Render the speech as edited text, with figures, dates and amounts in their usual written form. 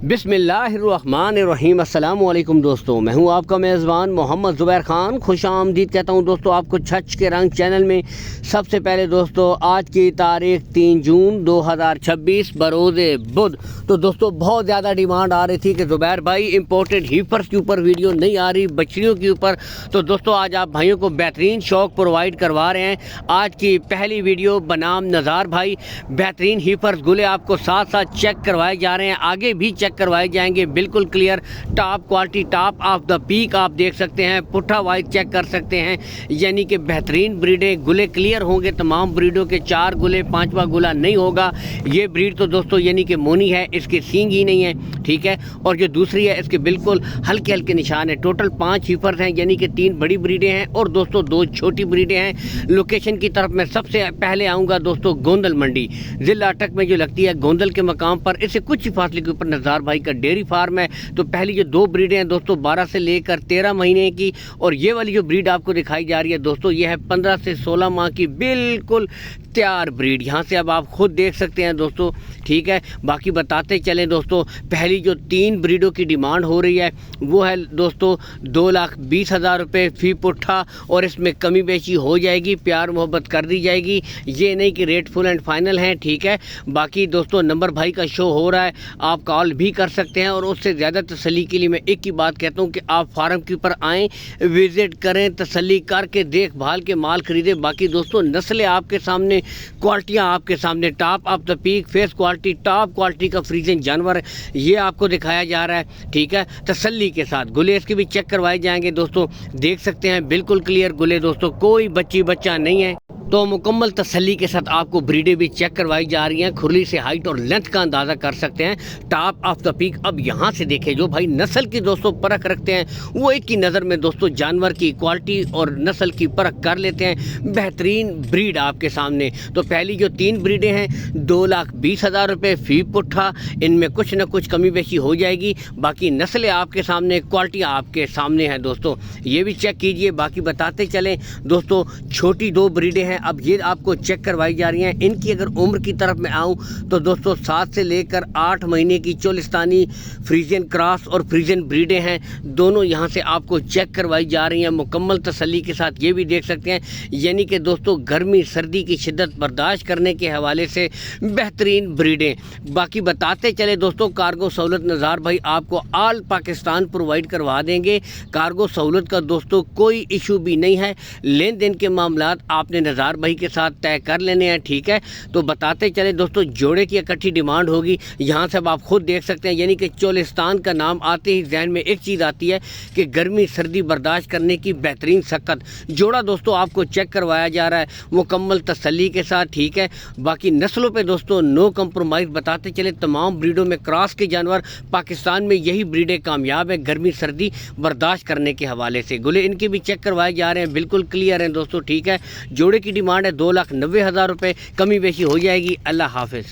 बिस्मिल्लाहिर्रहमानिर्रहीम। अस्सलाम वालेकुम दोस्तों, मैं हूं आपका मेज़बान मोहम्मद ज़ुबैर ख़ान। खुश आमदीद कहता हूं दोस्तों आपको छच के रंग चैनल में। सबसे पहले दोस्तों आज की तारीख 3 जून 2026 बरोज़े बुध। तो दोस्तों बहुत ज़्यादा डिमांड आ रही थी कि ज़ुबैर भाई इंपोर्टेड हीफर्स के ऊपर वीडियो नहीं आ रही, बछड़ियों के ऊपर। तो दोस्तों आज आप भाइयों को बेहतरीन शौक प्रोवाइड करवा रहे हैं। आज की पहली वीडियो बनाम नज़ार भाई, बेहतरीन हीफर्स गुले आपको साथ साथ चेक करवाए जा रहे हैं, आगे भी चेक करवाए जाएंगे, बिल्कुल clear top quality, top of the peak आप देख सकते हैं। पुट्ठा वाइज चेक कर सकते हैं, यानी कि बेहतरीन ब्रीडें, गुले क्लियर होंगे तमाम ब्रीडों के। 4 गुले 5वां गुला नहीं होगा। ये ब्रीड तो दोस्तों यानी कि मोनी है, इसके सींग ही नहीं है, ठीक है। और जो दूसरी है इसके बिल्कुल हल्के हल्के निशान है। टोटल 5 हीफर्स हैं, यानी कि 3 बड़ी ब्रीडें हैं और दोस्तों 2 छोटी ब्रीडें हैं। लोकेशन की तरफ मैं सबसे पहले आऊँगा दोस्तों गोंदल मंडी, ज़िला अटक में जो लगती है गोंदल के मकाम पर। इससे कुछ ही फासले के ऊपर नज़ार भाई का डेयरी फार्म है। तो पहली जो 2 ब्रीडें हैं दोस्तों 12 से लेकर 13 महीने की, और ये वाली जो ब्रीड आपको दिखाई जा रही है दोस्तों ये है 15 से 16 माह की, बिल्कुल तैयार ब्रीड। यहाँ से अब आप खुद देख सकते हैं दोस्तों, ठीक है। बाकी बताते चलें दोस्तों, पहली जो 3 ब्रीडों की डिमांड हो रही है वो है दोस्तों 2,20,000 रुपये फ़ी पुट्ठा, और इसमें कमी बेची हो जाएगी, प्यार मोहब्बत कर दी जाएगी। ये नहीं कि रेट फुल एंड फाइनल है, ठीक है। बाकी दोस्तों नंबर भाई का शो हो रहा है, आप कॉल भी कर सकते हैं। और उससे ज़्यादा तसल्ली के लिए मैं एक ही बात कहता हूँ कि आप फार्म के ऊपर आएँ, विज़िट करें, तसल्ली करके देखभाल के माल ख़रीदें। बाकी दोस्तों नस्लें आपके सामने, क्वालिटियाँ आपके सामने, top of the peak face quality, top quality का फ्रीजन जानवर ये आपको दिखाया जा रहा है, ठीक है। तसल्ली के साथ गुले इसके भी चेक करवाए जाएंगे दोस्तों, देख सकते हैं बिल्कुल क्लियर गुले दोस्तों, कोई बच्चा नहीं है। तो मुकम्मल तसल्ली के साथ आपको ब्रीडें भी चेक करवाई जा रही हैं। खुरली से हाइट और लेंथ का अंदाज़ा कर सकते हैं, टॉप ऑफ द पीक। अब यहाँ से देखें, जो भाई नस्ल की दोस्तों परख रखते हैं वो एक ही नज़र में दोस्तों जानवर की क्वालिटी और नस्ल की परख कर लेते हैं। बेहतरीन ब्रीड आपके सामने। तो पहली जो 3 ब्रीडें हैं 2,20,000 रुपये फ़ी पुट्ठा, इनमें कुछ ना कुछ कमी बेशी हो जाएगी। बाकी नस्लें आपके सामने, क्वालिटी आपके सामने है दोस्तों, ये भी चेक कीजिए। बाकी बताते चलें दोस्तों, छोटी 2 ब्रीडें हैं, अब ये आपको चेक करवाई जा रही हैं। इनकी अगर उम्र की तरफ मैं आऊँ तो दोस्तों 7 से लेकर 8 महीने की चोलिस्तानी फ्रीजियन क्रॉस और फ्रीजियन ब्रीडें हैं, दोनों यहाँ से आपको चेक करवाई जा रही हैं मुकम्मल तसल्ली के साथ। ये भी देख सकते हैं, यानी कि दोस्तों गर्मी सर्दी की शिद्दत बर्दाश्त करने के हवाले से बेहतरीन ब्रीडें। बाकी बताते चले दोस्तों, कार्गो सहूलत नज़ार भाई आपको ऑल पाकिस्तान प्रोवाइड करवा देंगे। कार्गो सहूलत का दोस्तों कोई इशू भी नहीं है। लेन देन के मामला आपने नज़ार भाई के साथ तय कर लेने हैं, ठीक है। तो बताते चले दोस्तों, जोड़े की इकट्ठी डिमांड होगी। यहाँ से अब आप खुद देख सकते हैं, यानी कि चोलिस्तान का नाम आते ही जहन में एक चीज़ आती है कि गर्मी सर्दी बर्दाश्त करने की बेहतरीन सख्त जोड़ा दोस्तों आपको चेक करवाया जा रहा है मुकम्मल तसल्ली के साथ, ठीक है। बाकी नस्लों पे दोस्तों नो कंप्रोमाइज़। बताते चले तमाम ब्रीडों में क्रॉस के जानवर पाकिस्तान में यही ब्रीडें कामयाब है गर्मी सर्दी बर्दाश्त करने के हवाले से। गुले इनके भी चेक करवाए जा रहे हैं, बिल्कुल क्लियर हैं दोस्तों, ठीक है। जोड़े की डिमांड है 2,90,000 रुपये, कमी बेशी हो जाएगी। अल्लाह हाफिज़।